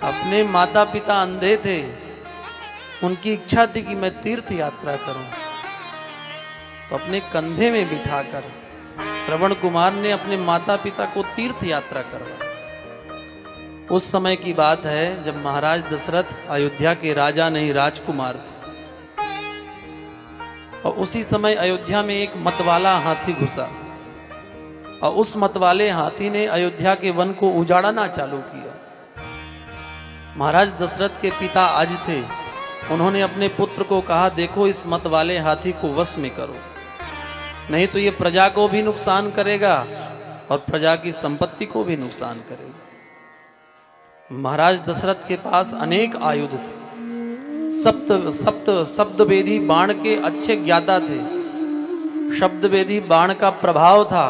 अपने माता पिता अंधे थे, उनकी इच्छा थी कि मैं तीर्थ यात्रा करूं, तो अपने कंधे में बिठाकर श्रवण कुमार ने अपने माता पिता को तीर्थ यात्रा करवाई। उस समय की बात है जब महाराज दशरथ अयोध्या के राजा नहीं राजकुमार थे, और उसी समय अयोध्या में एक मतवाला हाथी घुसा, और उस मतवाले हाथी ने अयोध्या के वन को उजाड़ना चालू किया। महाराज दशरथ के पिता आज थे, उन्होंने अपने पुत्र को कहा, देखो इस मतवाले हाथी को वश में करो, नहीं तो ये प्रजा को भी नुकसान करेगा और प्रजा की संपत्ति को भी नुकसान करेगा। महाराज दशरथ के पास अनेक आयुध थे, शब्दवेदी बाण के अच्छे ज्ञाता थे। शब्दवेदी बाण का प्रभाव था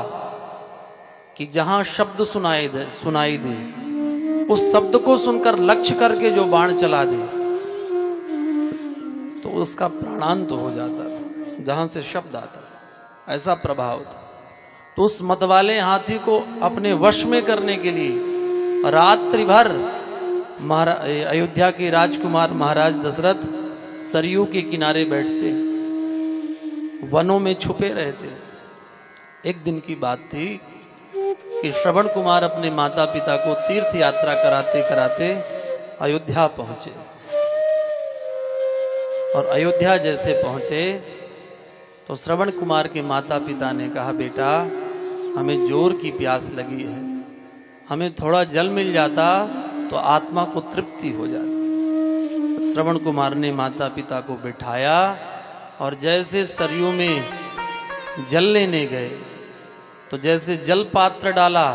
कि जहां शब्द सुनाई दे उस शब्द को सुनकर लक्ष्य करके जो बाण चला दे तो उसका प्राणांत हो जाता था, जहां से शब्द आता, ऐसा प्रभाव था। तो उस मतवाले हाथी को अपने वश में करने के लिए रात्रि भर अयोध्या के राजकुमार महाराज दशरथ सरयू के किनारे बैठते, वनों में छुपे रहते। एक दिन की बात थी कि श्रवण कुमार अपने माता पिता को तीर्थ यात्रा कराते कराते अयोध्या पहुंचे, और अयोध्या जैसे पहुंचे तो श्रवण कुमार के माता पिता ने कहा, बेटा हमें जोर की प्यास लगी है, हमें थोड़ा जल मिल जाता तो आत्मा को तृप्ति हो जाती। श्रवण कुमार ने माता पिता को बिठाया और जैसे सरयू में जल लेने गए तो जैसे जल पात्र डाला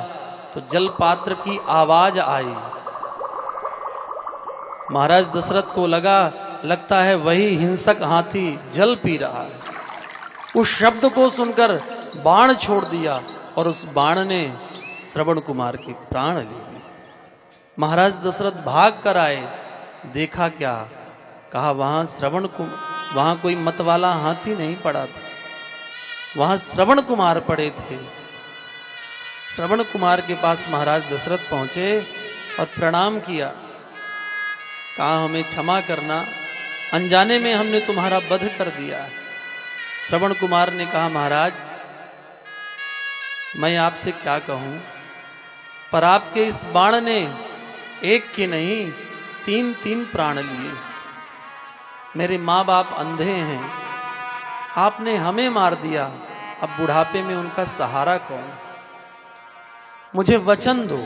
तो जल पात्र की आवाज आई। महाराज दशरथ को लगता है वही हिंसक हाथी जल पी रहा है। उस शब्द को सुनकर बाण छोड़ दिया और उस बाण ने श्रवण कुमार के प्राण ले लिए। महाराज दशरथ भाग कर आए, देखा क्या, कहा वहां कोई मतवाला हाथी नहीं पड़ा था, वहां श्रवण कुमार पड़े थे। श्रवण कुमार के पास महाराज दशरथ पहुंचे और प्रणाम किया, कहा हमें क्षमा करना, अनजाने में हमने तुम्हारा वध कर दिया। श्रवण कुमार ने कहा, महाराज मैं आपसे क्या कहूं, पर आपके इस बाण ने एक के नहीं 3 प्राण लिए। मेरे माँ बाप अंधे हैं, आपने हमें मार दिया, अब बुढ़ापे में उनका सहारा कौन। मुझे वचन दो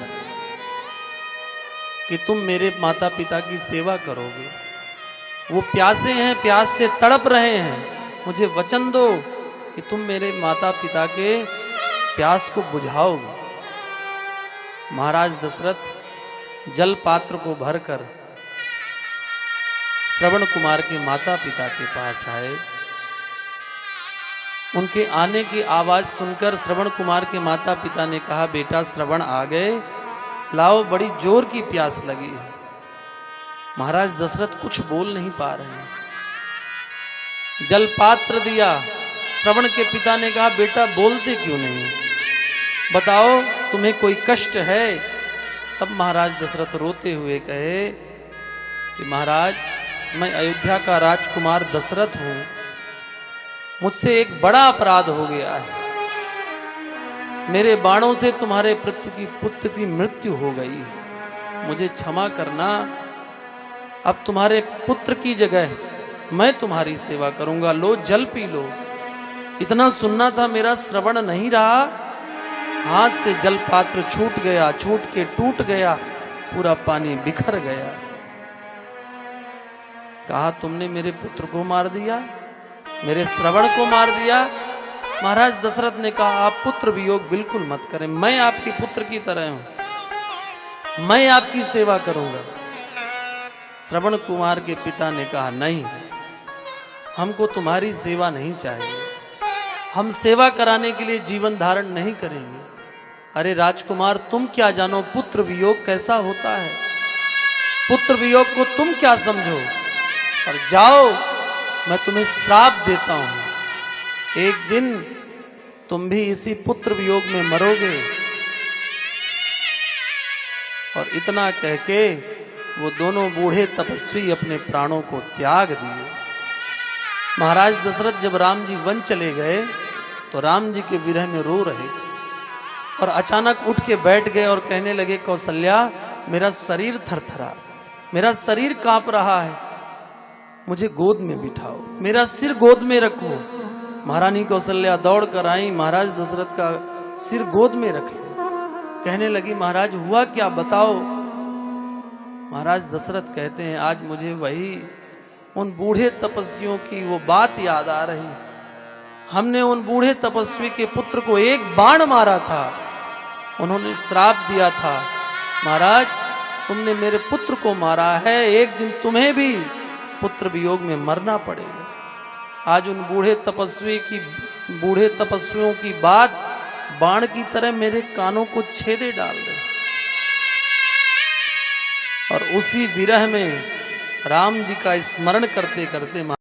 कि तुम मेरे माता पिता की सेवा करोगे, वो प्यासे हैं, प्यास से तड़प रहे हैं, मुझे वचन दो कि तुम मेरे माता पिता के प्यास को बुझाओगे। महाराज दशरथ जल पात्र को भरकर श्रवण कुमार के माता पिता के पास आए। उनके आने की आवाज सुनकर श्रवण कुमार के माता पिता ने कहा, बेटा श्रवण आ गए, लाओ बड़ी जोर की प्यास लगी है। महाराज दशरथ कुछ बोल नहीं पा रहे हैं। जल पात्र दिया, श्रवण के पिता ने कहा, बेटा बोलते क्यों नहीं, बताओ तुम्हें कोई कष्ट है। तब महाराज दशरथ रोते हुए कहे कि महाराज मैं अयोध्या का राजकुमार दशरथ हूं, मुझसे एक बड़ा अपराध हो गया है, मेरे बाणों से तुम्हारे पुत्र की मृत्यु हो गई, मुझे क्षमा करना, अब तुम्हारे पुत्र की जगह मैं तुम्हारी सेवा करूंगा, लो जल पी लो। इतना सुनना था, मेरा श्रवण नहीं रहा, हाथ से जल पात्र छूट गया, छूट के टूट गया, पूरा पानी बिखर गया। कहा तुमने मेरे पुत्र को मार दिया, मेरे श्रवण को मार दिया। महाराज दशरथ ने कहा, आप पुत्र वियोग बिल्कुल मत करें, मैं आपके पुत्र की तरह हूं, मैं आपकी सेवा करूंगा। श्रवण कुमार के पिता ने कहा, नहीं, हमको तुम्हारी सेवा नहीं चाहिए, हम सेवा कराने के लिए जीवन धारण नहीं करेंगे। अरे राजकुमार तुम क्या जानो पुत्र वियोग कैसा होता है, पुत्र वियोग को तुम क्या समझो, और जाओ मैं तुम्हें श्राप देता हूं, एक दिन तुम भी इसी पुत्र वियोग में मरोगे। और इतना कह के वो दोनों बूढ़े तपस्वी अपने प्राणों को त्याग दिए। महाराज दशरथ जब राम जी वन चले गए तो राम जी के विरह में रो रहे थे और अचानक उठ के बैठ गए और कहने लगे, कौशल्या मेरा शरीर थरथरा, मेरा शरीर कांप रहा है, मुझे गोद में बिठाओ, मेरा सिर गोद में रखो। महारानी कौशल्या दौड़ कर आई, महाराज दशरथ का सिर गोद में रखे। कहने लगी, महाराज हुआ क्या, बताओ। महाराज दशरथ कहते हैं, आज मुझे वही उन बूढ़े तपस्वियों की वो बात याद आ रही। हमने उन बूढ़े तपस्वी के पुत्र को एक बाण मारा था, उन्होंने श्राप दिया था, महाराज तुमने मेरे पुत्र को मारा है, एक दिन तुम्हें भी पुत्र वियोग में मरना पड़ेगा। आज उन बूढ़े तपस्वियों की बात बाण की तरह मेरे कानों को छेदे डाल रहे। और उसी विरह में राम जी का स्मरण करते करते